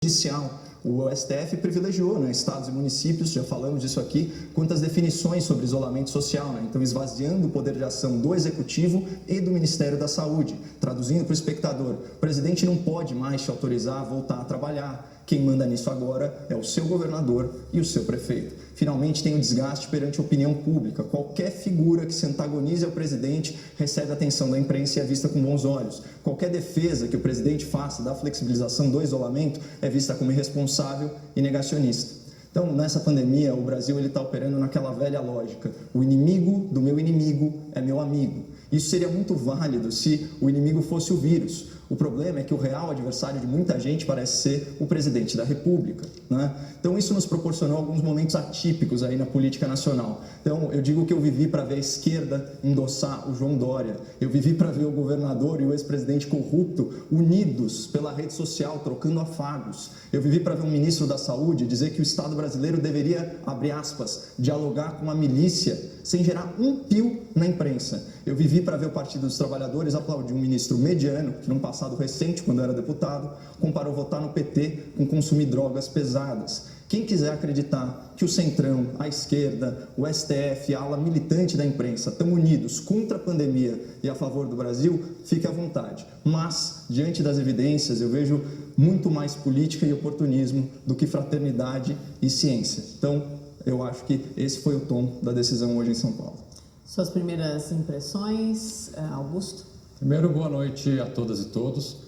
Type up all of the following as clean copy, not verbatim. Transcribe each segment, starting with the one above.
judicial. O STF privilegiou, né, estados e municípios, já falamos disso aqui, quantas definições sobre isolamento social, né? Então esvaziando o poder de ação do Executivo e do Ministério da Saúde. Traduzindo para o espectador, o presidente não pode mais te autorizar a voltar a trabalhar. Quem manda nisso agora é o seu governador e o seu prefeito. Finalmente tem o desgaste perante a opinião pública. Qualquer figura que se antagonize ao presidente recebe a atenção da imprensa e é vista com bons olhos. Qualquer defesa que o presidente faça da flexibilização do isolamento é vista como irresponsável e negacionista. Então, nessa pandemia, o Brasil está operando naquela velha lógica. O inimigo do meu inimigo é meu amigo. Isso seria muito válido se o inimigo fosse o vírus. O problema é que o real adversário de muita gente parece ser o presidente da República, né? Então isso nos proporcionou alguns momentos atípicos aí na política nacional. Então eu digo que eu vivi para ver a esquerda endossar o João Dória, eu vivi para ver o governador e o ex-presidente corrupto unidos pela rede social, trocando afagos. Eu vivi para ver um ministro da Saúde dizer que o Estado brasileiro deveria, abre aspas, dialogar com a milícia sem gerar um pio na imprensa. Eu vivi para ver o Partido dos Trabalhadores aplaudir um ministro mediano, que num passado recente, quando era deputado, comparou votar no PT com consumir drogas pesadas. Quem quiser acreditar que o Centrão, a esquerda, o STF, a ala militante da imprensa estão unidos contra a pandemia e a favor do Brasil, fique à vontade. Mas, diante das evidências, eu vejo muito mais política e oportunismo do que fraternidade e ciência. Então, eu acho que esse foi o tom da decisão hoje em São Paulo. Suas primeiras impressões, Augusto? Primeiro, boa noite a todas e todos.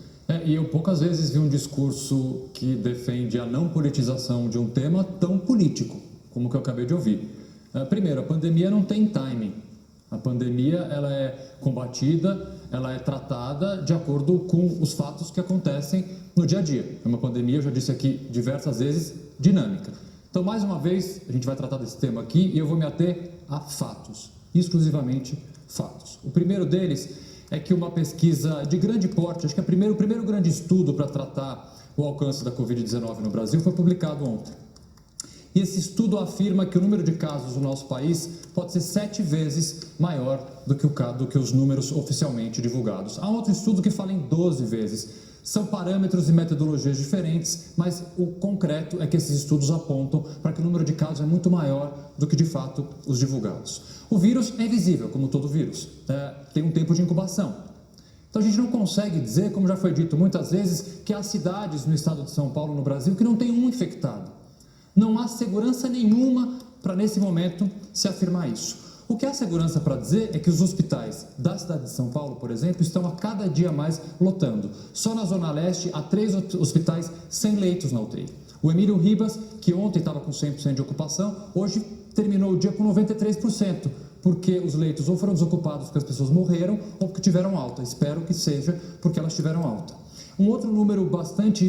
E eu poucas vezes vi um discurso que defende a não politização de um tema tão político como o que eu acabei de ouvir. Primeiro, a pandemia não tem timing. A pandemia ela é combatida, ela é tratada de acordo com os fatos que acontecem no dia a dia. É uma pandemia, eu já disse aqui diversas vezes, dinâmica. Então, mais uma vez, a gente vai tratar desse tema aqui e eu vou me ater a fatos, exclusivamente fatos. O primeiro deles é que uma pesquisa de grande porte, acho que o primeiro grande estudo para tratar o alcance da Covid-19 no Brasil foi publicado ontem. E esse estudo afirma que o número de casos no nosso país pode ser 7 vezes maior do que os números oficialmente divulgados. Há outro estudo que fala em 12 vezes. São parâmetros e metodologias diferentes, mas o concreto é que esses estudos apontam para que o número de casos é muito maior do que, de fato, os divulgados. O vírus é invisível, como todo vírus, tem um tempo de incubação. Então a gente não consegue dizer, como já foi dito muitas vezes, que há cidades no estado de São Paulo, no Brasil, que não tem um infectado. Não há segurança nenhuma para, nesse momento, se afirmar isso. O que há segurança para dizer é que os hospitais da cidade de São Paulo, por exemplo, estão a cada dia mais lotando. Só na Zona Leste há 3 hospitais sem leitos na UTI. O Emílio Ribas, que ontem estava com 100% de ocupação, hoje terminou o dia com 93%, porque os leitos ou foram desocupados porque as pessoas morreram ou porque tiveram alta. Espero que seja porque elas tiveram alta. Um outro número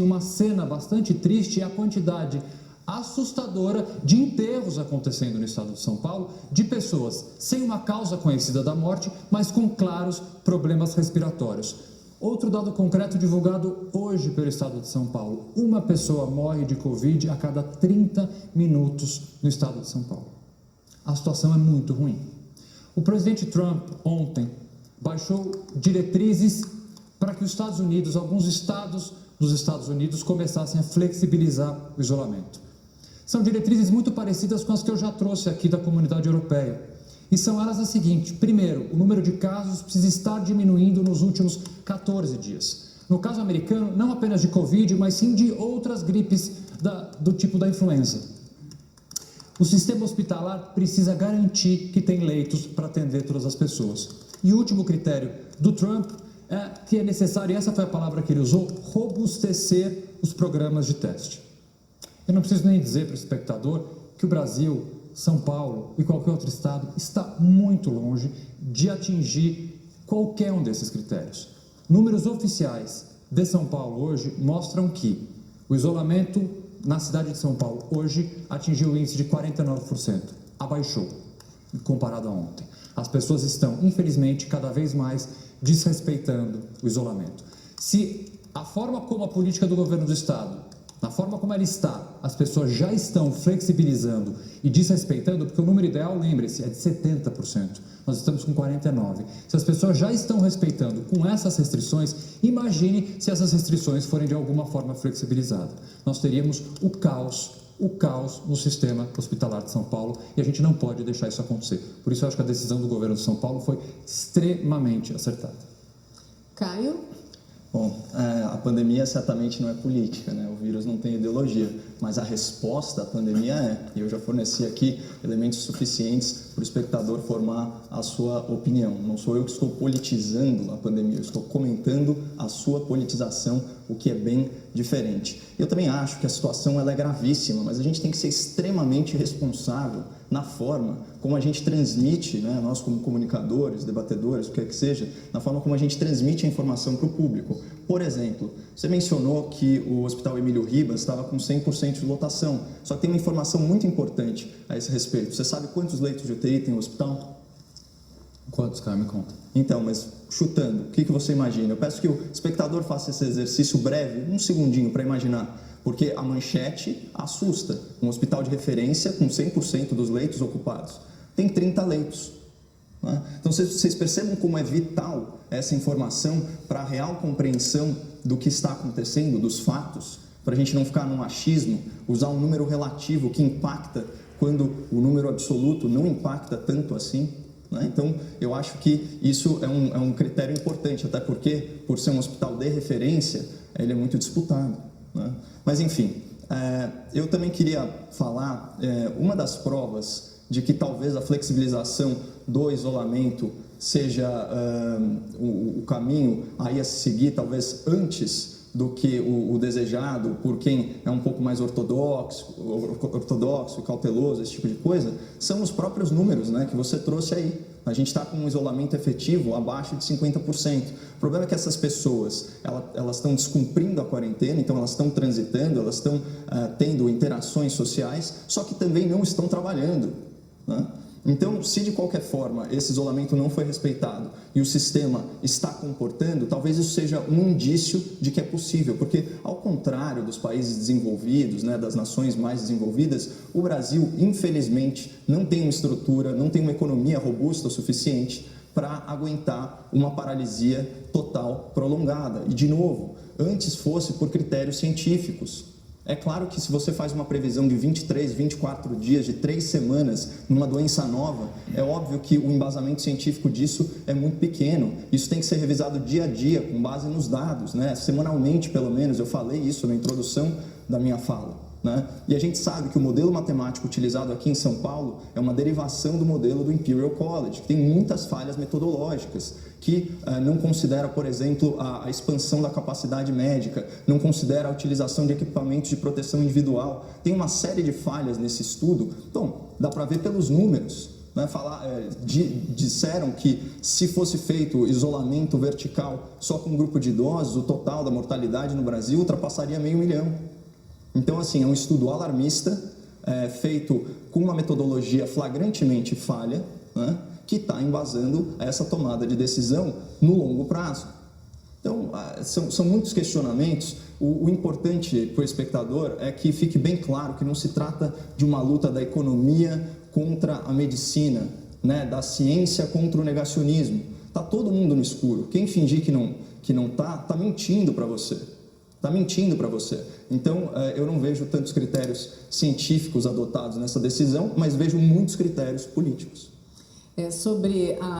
uma cena bastante triste é a quantidade assustadora de enterros acontecendo no estado de São Paulo, de pessoas sem uma causa conhecida da morte, mas com claros problemas respiratórios. Outro dado concreto divulgado hoje pelo estado de São Paulo: uma pessoa morre de Covid a cada 30 minutos no estado de São Paulo. A situação é muito ruim. O presidente Trump ontem baixou diretrizes para que os Estados Unidos, alguns estados dos Estados Unidos, começassem a flexibilizar o isolamento. São diretrizes muito parecidas com as que eu já trouxe aqui da Comunidade Europeia. E são elas as seguintes: primeiro, o número de casos precisa estar diminuindo nos últimos 14 dias. No caso americano, não apenas de Covid, mas sim de outras gripes do tipo da influenza. O sistema hospitalar precisa garantir que tem leitos para atender todas as pessoas. E o último critério do Trump é que é necessário, e essa foi a palavra que ele usou, robustecer os programas de teste. Eu não preciso nem dizer para o espectador que o Brasil, São Paulo e qualquer outro estado está muito longe de atingir qualquer um desses critérios. Números oficiais de São Paulo hoje mostram que o isolamento na cidade de São Paulo hoje atingiu o índice de 49%, abaixou comparado a ontem. As pessoas estão, infelizmente, cada vez mais desrespeitando o isolamento. Se a forma como a política do governo do estado, na forma como ela está, as pessoas já estão flexibilizando e desrespeitando, porque o número ideal, lembre-se, é de 70%. Nós estamos com 49%. Se as pessoas já estão respeitando com essas restrições, imagine se essas restrições forem de alguma forma flexibilizadas. Nós teríamos o caos no sistema hospitalar de São Paulo e a gente não pode deixar isso acontecer. Por isso eu acho que a decisão do governo de São Paulo foi extremamente acertada. Caio? Bom, a pandemia certamente não é política, né? O vírus não tem ideologia, mas a resposta à pandemia é. E eu já forneci aqui elementos suficientes para o espectador formar a sua opinião. Não sou eu que estou politizando a pandemia, eu estou comentando a sua politização, o que é bem diferente. Eu também acho que a situação ela é gravíssima, mas a gente tem que ser extremamente responsável na forma como a gente transmite, né, nós como comunicadores, debatedores, o que é que seja, na forma como a gente transmite a informação para o público. Por exemplo, você mencionou que o Hospital Emílio Ribas estava com 100% de lotação, só que tem uma informação muito importante a esse respeito. Você sabe quantos leitos de UTI tem o hospital? Quantos, cara? Me conta. Então, mas chutando, o que você imagina? Eu peço que o espectador faça esse exercício breve, um segundinho para imaginar, porque a manchete assusta. Um hospital de referência com 100% dos leitos ocupados. Tem 30 leitos. Né? Então, vocês percebem como é vital essa informação para a real compreensão do que está acontecendo, dos fatos, para a gente não ficar num achismo, usar um número relativo que impacta quando o número absoluto não impacta tanto assim. Então, eu acho que isso é um critério importante, até porque, por ser um hospital de referência, ele é muito disputado. Né? Mas, enfim, eu também queria falar, uma das provas de que talvez a flexibilização do isolamento seja o caminho aí a se seguir, talvez antes do que o desejado por quem é um pouco mais ortodoxo, cauteloso, esse tipo de coisa, são os próprios números, né, que você trouxe aí. A gente está com um isolamento efetivo abaixo de 50%. O problema é que essas pessoas, elas estão descumprindo a quarentena, então elas estão transitando, elas estão tendo interações sociais, só que também não estão trabalhando, né? Então, se de qualquer forma esse isolamento não foi respeitado e o sistema está comportando, talvez isso seja um indício de que é possível, porque ao contrário dos países desenvolvidos, né, das nações mais desenvolvidas, o Brasil, infelizmente, não tem uma estrutura, não tem uma economia robusta o suficiente para aguentar uma paralisia total prolongada. E, de novo, antes fosse por critérios científicos. É claro que se você faz uma previsão de 23, 24 dias, de 3 semanas, numa doença nova, é óbvio que o embasamento científico disso é muito pequeno. Isso tem que ser revisado dia a dia, com base nos dados, né? Semanalmente, pelo menos, eu falei isso na introdução da minha fala. Né? E a gente sabe que o modelo matemático utilizado aqui em São Paulo é uma derivação do modelo do Imperial College, que tem muitas falhas metodológicas, que não considera, por exemplo, a expansão da capacidade médica, não considera a utilização de equipamentos de proteção individual. Tem uma série de falhas nesse estudo. Então, dá para ver pelos números. Né? Disseram que se fosse feito isolamento vertical só com um grupo de idosos, o total da mortalidade no Brasil ultrapassaria 500 mil. Então, assim, é um estudo alarmista, feito com uma metodologia flagrantemente falha, né, que está embasando essa tomada de decisão no longo prazo. Então, são muitos questionamentos. O importante para o espectador é que fique bem claro que não se trata de uma luta da economia contra a medicina, né, da ciência contra o negacionismo. Está todo mundo no escuro. Quem fingir que não está mentindo para você. Está mentindo para você. Então, eu não vejo tantos critérios científicos adotados nessa decisão, mas vejo muitos critérios políticos. Sobre a